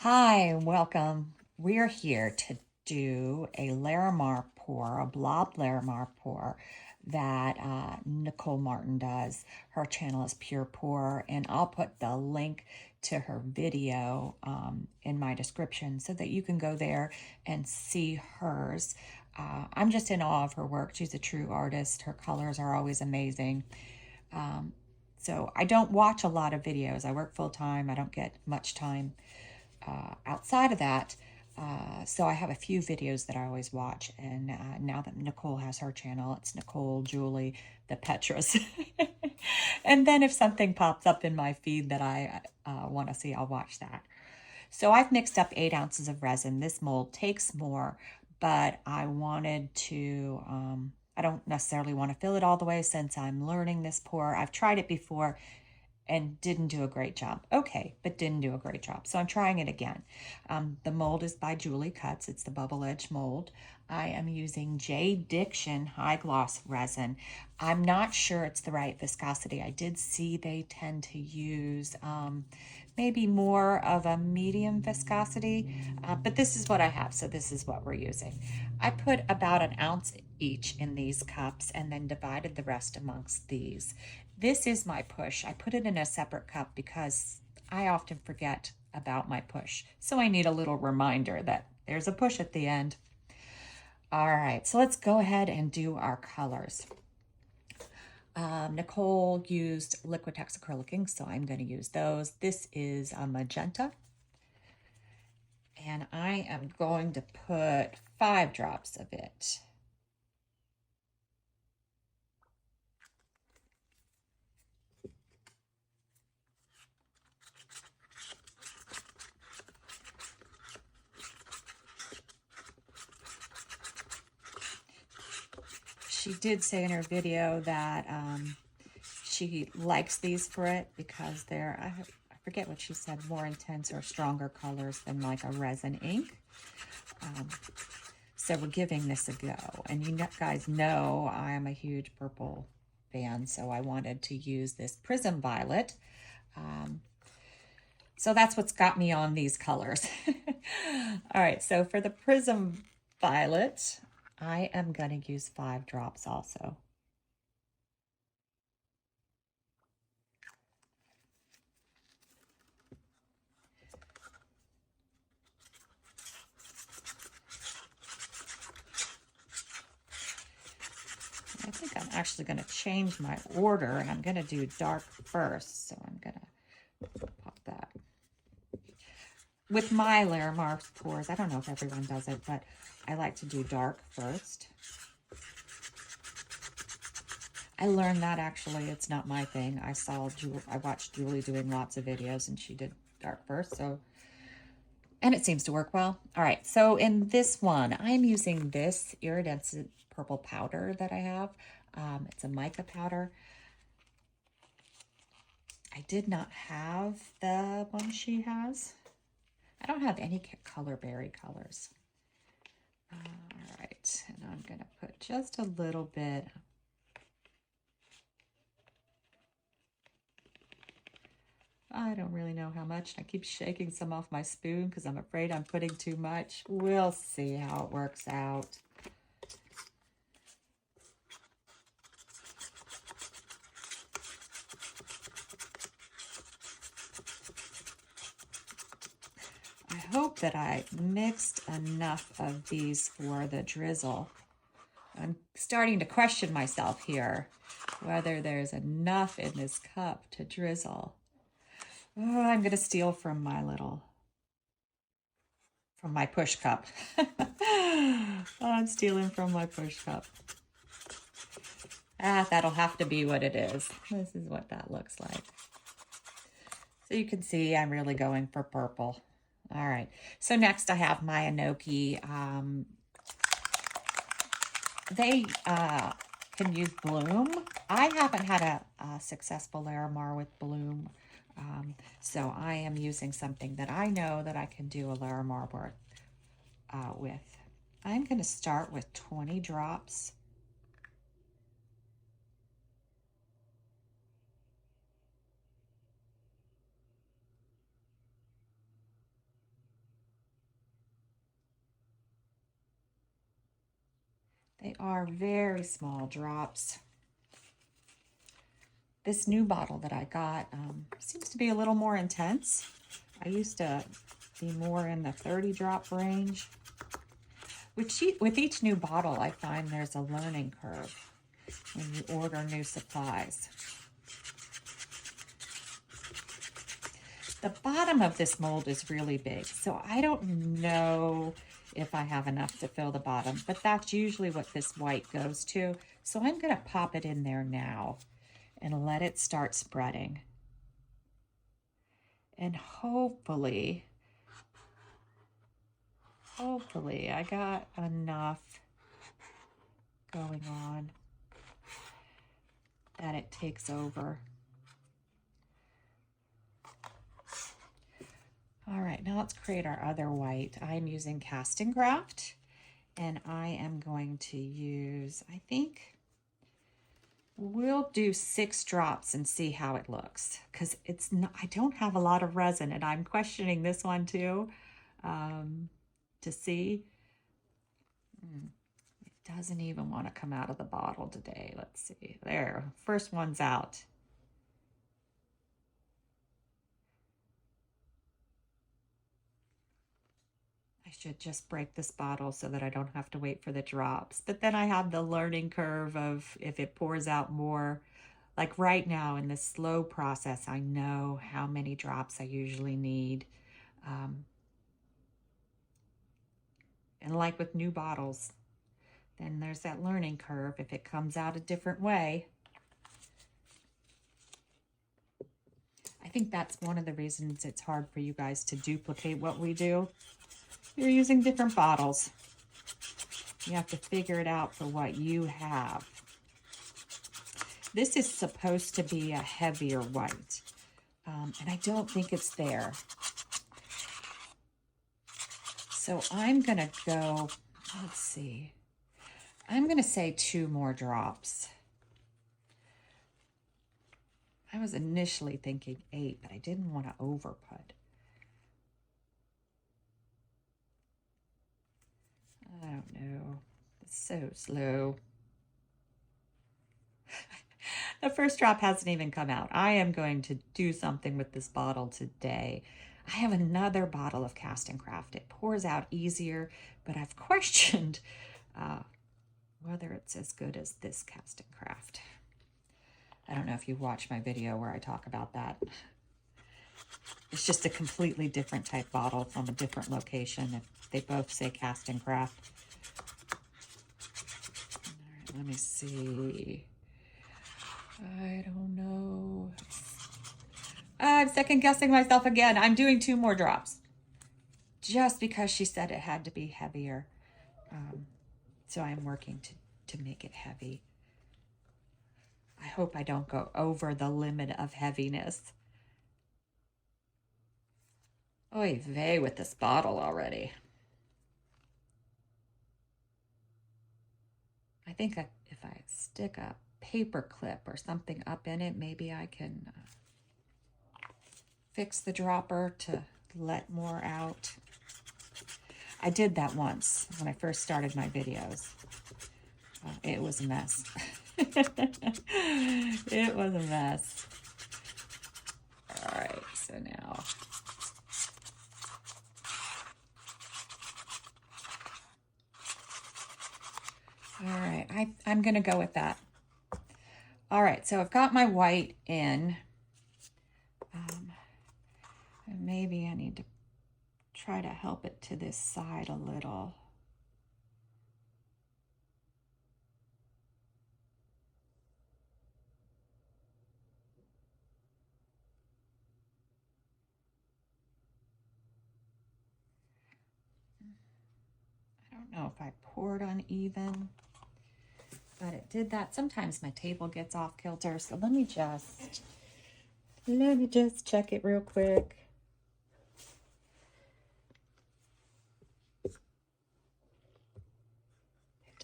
Hi, welcome. We're here to do a Larimar pour, a Blob Larimar pour that Nicole Martin does. Her channel is PurePour, and I'll put the link to her video in my description so that you can go there and see hers. I'm just in awe of her work. She's a true artist. Her colors are always amazing. So I don't watch a lot of videos. I work full time. I don't get much time outside of that. So I have a few videos that I always watch, and now that Nicole has her channel, it's Nicole, Julie, the Petras. And then if something pops up in my feed that I want to see, I'll watch that. So I've mixed up 8 ounces of resin. This mold takes more, but I wanted to, I don't necessarily want to fill it all the way since I'm learning this pour. I've tried it before and didn't do a great job. Okay, but didn't do a great job. So I'm trying it again. The mold is by Julie Cuts. It's the bubble edge mold. I am using JDiction high gloss resin. I'm not sure it's the right viscosity. I did see they tend to use maybe more of a medium viscosity, but this is what I have, so this is what we're using. I put about an ounce each in these cups and then divided the rest amongst these. This is my push. I put it in a separate cup because I often forget about my push. So I need a little reminder that there's a push at the end. All right, so let's go ahead and do our colors. Nicole used Liquitex acrylic ink, so I'm going to use those. This is a magenta. And I am going to put 5 drops of it. She did say in her video that she likes these for it because they're, I forget what she said, more intense or stronger colors than like a resin ink. So we're giving this a go. And you guys know I am a huge purple fan, so I wanted to use this Prism Violet. So that's what's got me on these colors. All right, so for the Prism Violet, I am going to use 5 drops also. I think I'm actually going to change my order, and I'm going to do dark first. So I'm going to pop that. With my Larimar pours, I don't know if everyone does it, but I like to do dark first. I learned that actually it's not my thing. I watched Julie doing lots of videos, and she did dark first, so, and it seems to work well. All right, so in this one, I'm using this iridescent purple powder that I have. It's a mica powder. I did not have the one she has. I don't have any color berry colors. All right, and I'm gonna put just a little bit. I don't really know how much. I keep shaking some off my spoon because I'm afraid I'm putting too much. We'll see how it works out. I hope that I mixed enough of these for the drizzle. I'm starting to question myself here, whether there's enough in this cup to drizzle. Oh, I'm going to steal from my push cup. I'm stealing from my push cup. That'll have to be what it is. This is what that looks like. So you can see I'm really going for purple. All right, so next I have my Inoki. They can use Bloom. I haven't had a successful Larimar with Bloom, so I am using something that I know that I can do a Larimar with. I'm going to start with 20 drops. They are very small drops. This new bottle that I got seems to be a little more intense. I used to be more in the 30 drop range. With each new bottle, I find there's a learning curve when you order new supplies. The bottom of this mold is really big, so I don't know if I have enough to fill the bottom, but that's usually what this white goes to. So I'm going to pop it in there now and let it start spreading. And hopefully I got enough going on that it takes over. All right, now let's create our other white. I'm using Casting Craft, and I am going to use, I think, we'll do 6 drops and see how it looks, because it's not, I don't have a lot of resin, and I'm questioning this one too, to see. It doesn't even want to come out of the bottle today. Let's see. There, first one's out. Should just break this bottle so that I don't have to wait for the drops. But then I have the learning curve of if it pours out more. Like right now in this slow process, I know how many drops I usually need. And like with new bottles, then there's that learning curve if it comes out a different way. I think that's one of the reasons it's hard for you guys to duplicate what we do. You're using different bottles. You have to figure it out for what you have. This is supposed to be a heavier white, and I don't think it's there. So I'm gonna go, let's see. I'm gonna say 2 more drops. I was initially thinking 8, but I didn't want to overput. I don't know. It's so slow. The first drop hasn't even come out. I am going to do something with this bottle today. I have another bottle of Casting Craft. It pours out easier, but I've questioned whether it's as good as this Casting Craft. I don't know if you watched my video where I talk about that. It's just a completely different type bottle from a different location. They both say Casting Craft. All right, let me see. I don't know. I'm second guessing myself again. I'm doing 2 more drops. Just because she said it had to be heavier. So I'm working to make it heavy. I hope I don't go over the limit of heaviness. Oy vey with this bottle already. I think if I stick a paper clip or something up in it, maybe I can fix the dropper to let more out. I did that once when I first started my videos. It was a mess. It was a mess. All right, so now. All right, I'm going to go with that. All right, so I've got my white in. And maybe I need to try to help it to this side a little. I don't know if I poured uneven, but it did that. Sometimes my table gets off kilter, so let me just check it real quick. It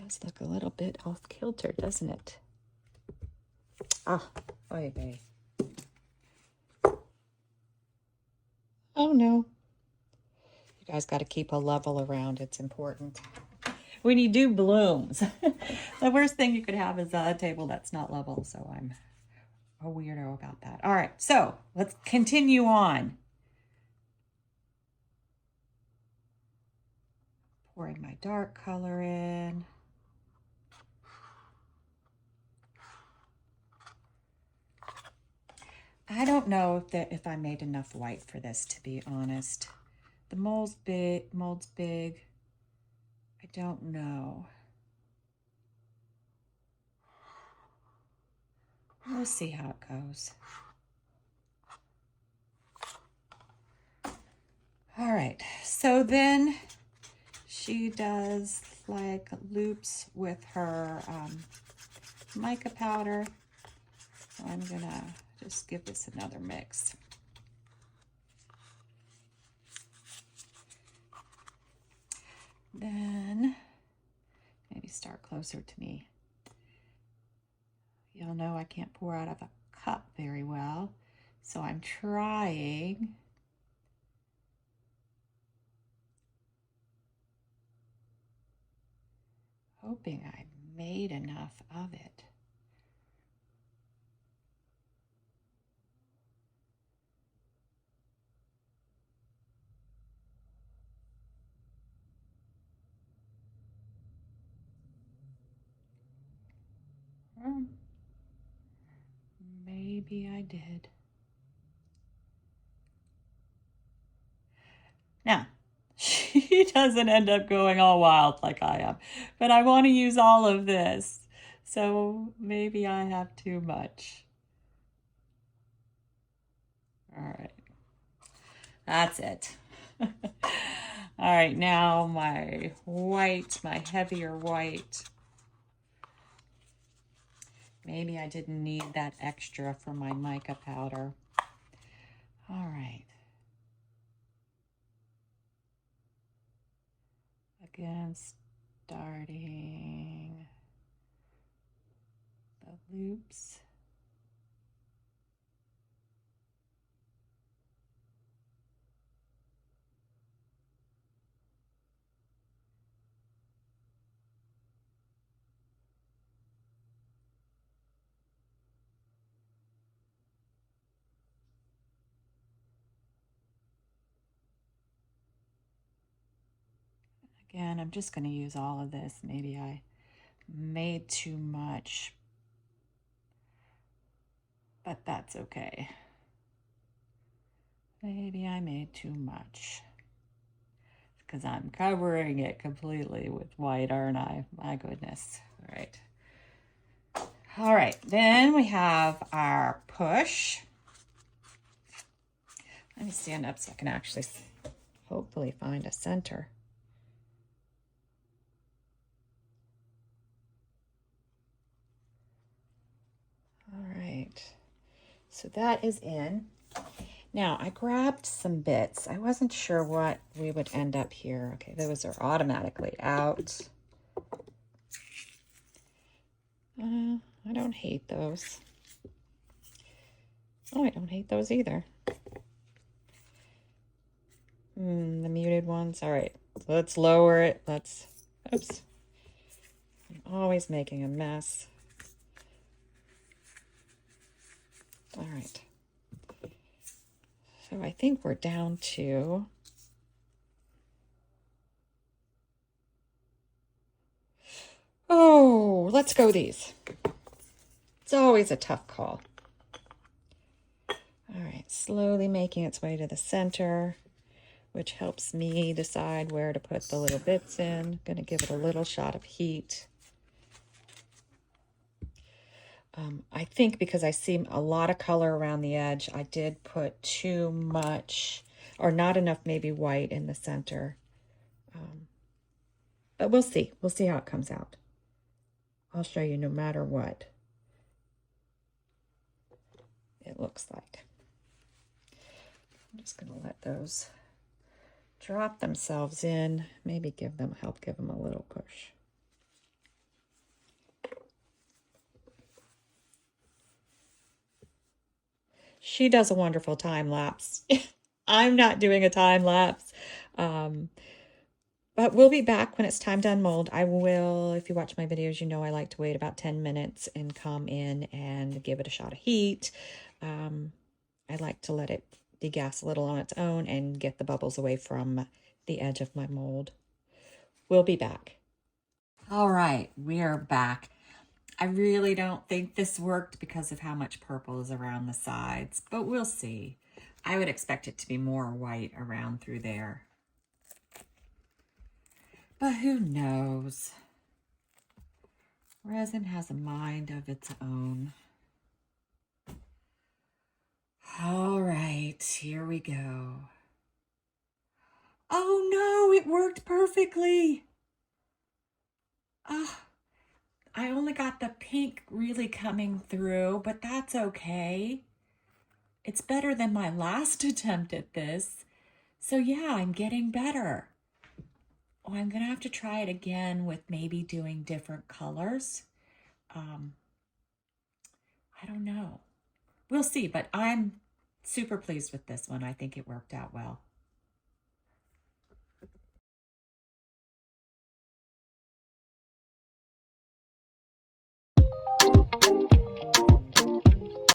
does look a little bit off kilter, doesn't it? Ah, oy vey. Oh no. You guys got to keep a level around. It's important. when you do blooms. The worst thing you could have is a table that's not level, so I'm a weirdo about that. All right, so let's continue on. Pouring my dark color in. I don't know if I made enough white for this, to be honest. The mold's big. I don't know. We'll see how it goes. All right, so then she does like loops with her mica powder. So I'm gonna just give this another mix. Then maybe start closer to me. Y'all know I can't pour out of a cup very well, so I'm trying. Hoping I made enough of it. Maybe I did. Now, she doesn't end up going all wild like I am, but I want to use all of this, so maybe I have too much. All right, that's it. All right, now my white, my heavier white. Maybe I didn't need that extra for my mica powder. All right. Again, starting the loops. Again, I'm just going to use all of this. Maybe I made too much, but that's okay. Maybe I made too much because I'm covering it completely with white, aren't I? My goodness. All right. All right, then we have our push. Let me stand up so I can actually hopefully find a center. All right, so that is in. Now I grabbed some bits. I wasn't sure what we would end up here. Okay, those are automatically out. I don't hate those. Oh, I don't hate those either. The muted ones. All right, let's lower it. Oops. I'm always making a mess. All right. So I think we're down to let's go these. It's always a tough call. All right, slowly making its way to the center, which helps me decide where to put the little bits in. Going to give it a little shot of heat. I think because I see a lot of color around the edge, I did put too much or not enough maybe white in the center. But we'll see. We'll see how it comes out. I'll show you no matter what it looks like. I'm just going to let those drop themselves in, maybe help give them a little push. She does a wonderful time lapse. I'm not doing a time lapse. But we'll be back when it's time to unmold. I will, if you watch my videos, you know I like to wait about 10 minutes and come in and give it a shot of heat. I like to let it degas a little on its own and get the bubbles away from the edge of my mold. We'll be back. All right, we are back. I really don't think this worked because of how much purple is around the sides, but we'll see. I would expect it to be more white around through there. But who knows? Resin has a mind of its own. All right, here we go. Oh no, it worked perfectly. I only got the pink really coming through, but that's okay. It's better than my last attempt at this. So yeah, I'm getting better. Oh, I'm gonna have to try it again with maybe doing different colors. I don't know. We'll see, but I'm super pleased with this one. I think it worked out well.